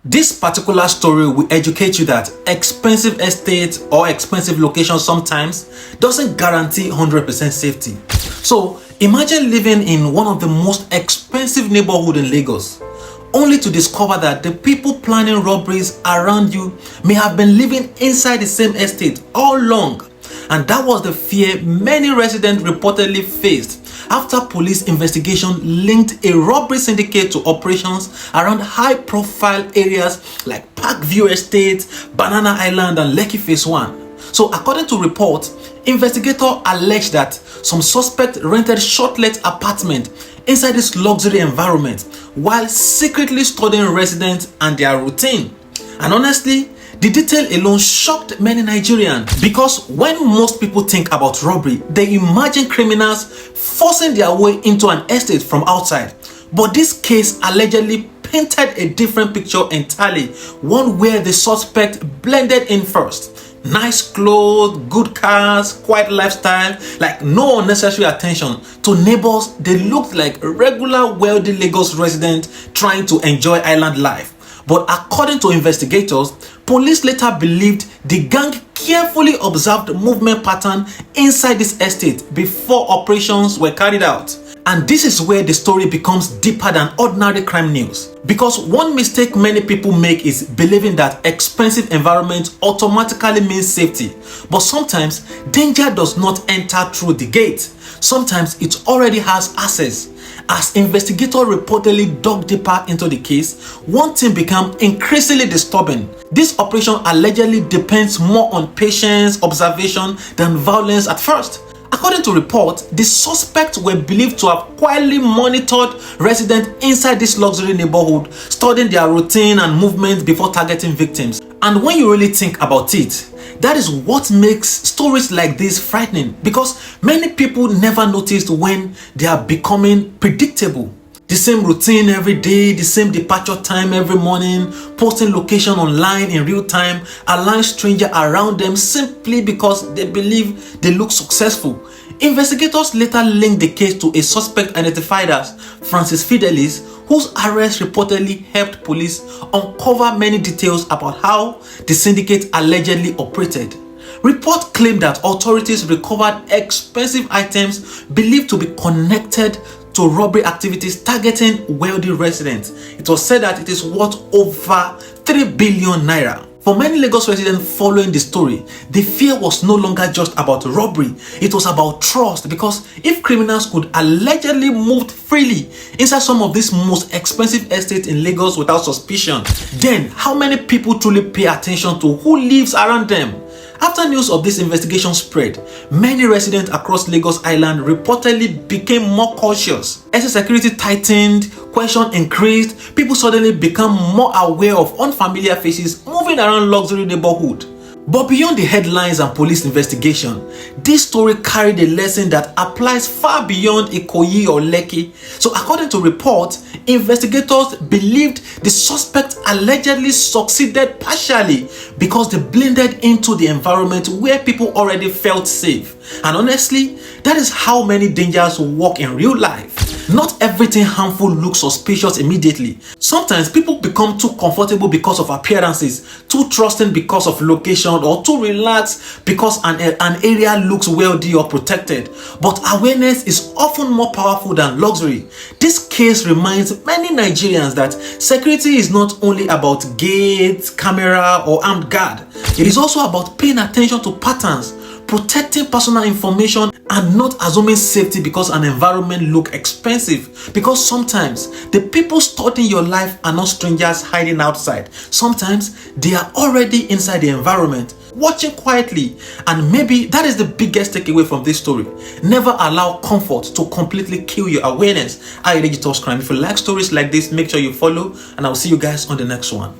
This particular story will educate you that expensive estate or expensive location sometimes doesn't guarantee 100% safety. So imagine living in one of the most expensive neighborhoods in Lagos, only to discover that the people planning robberies around you may have been living inside the same estate all along. And that was the fear many residents reportedly faced after police investigation linked a robbery syndicate to operations around high-profile areas like Parkview Estate, Banana Island, and Lekki Phase 1. So according to reports, investigators alleged that some suspect rented short-let apartment inside this luxury environment while secretly studying residents and their routine. And honestly, the detail alone shocked many Nigerians, because when most people think about robbery, they imagine criminals forcing their way into an estate from outside. But this case allegedly painted a different picture entirely, one where the suspect blended in first. Nice clothes, good cars, quiet lifestyle, like no unnecessary attention to neighbors. They looked like regular wealthy Lagos residents trying to enjoy island life. But according to investigators, police later believed the gang carefully observed movement pattern inside this estate before operations were carried out. And this is where the story becomes deeper than ordinary crime news. Because one mistake many people make is believing that expensive environment automatically means safety. But sometimes danger does not enter through the gate. Sometimes it already has access. As investigators reportedly dug deeper into the case, one thing became increasingly disturbing. This operation allegedly depends more on patience, observation than violence at first. According to reports, the suspects were believed to have quietly monitored residents inside this luxury neighborhood, studying their routine and movements before targeting victims. And when you really think about it, that is what makes stories like this frightening, because many people never noticed when they are becoming predictable. The same routine every day, the same departure time every morning, posting location online in real time, allowing strangers around them simply because they believe they look successful. Investigators later linked the case to a suspect identified as Francis Fidelis, whose arrest reportedly helped police uncover many details about how the syndicate allegedly operated. Reports claim that authorities recovered expensive items believed to be connected to robbery activities targeting wealthy residents. It was said that it is worth over 3 billion naira. For many Lagos residents following the story, the fear was no longer just about robbery, it was about trust, because if criminals could allegedly move freely inside some of these most expensive estates in Lagos without suspicion, then how many people truly pay attention to who lives around them? After news of this investigation spread, many residents across Lagos Island reportedly became more cautious. As security tightened, questions increased, people suddenly became more aware of unfamiliar faces moving around luxury neighborhood. But beyond the headlines and police investigation, this story carried a lesson that applies far beyond Ikoyi or Lekki. So according to reports, investigators believed the suspect allegedly succeeded partially because they blended into the environment where people already felt safe. And honestly, that is how many dangers work in real life. Not everything harmful looks suspicious immediately. Sometimes people become too comfortable because of appearances, too trusting because of location, or too relaxed because an area looks wealthy or protected. But awareness is often more powerful than luxury. This case reminds many Nigerians that security is not only about gates, camera, or armed guard. It is also about paying attention to patterns, protecting personal information, and not assuming safety because an environment looks expensive. Because sometimes the people studying your life are not strangers hiding outside. Sometimes they are already inside the environment, watching quietly. And maybe that is the biggest takeaway from this story. Never allow comfort to completely kill your awareness. I Digital Crime. If you like stories like this, make sure you follow, and I'll see you guys on the next one.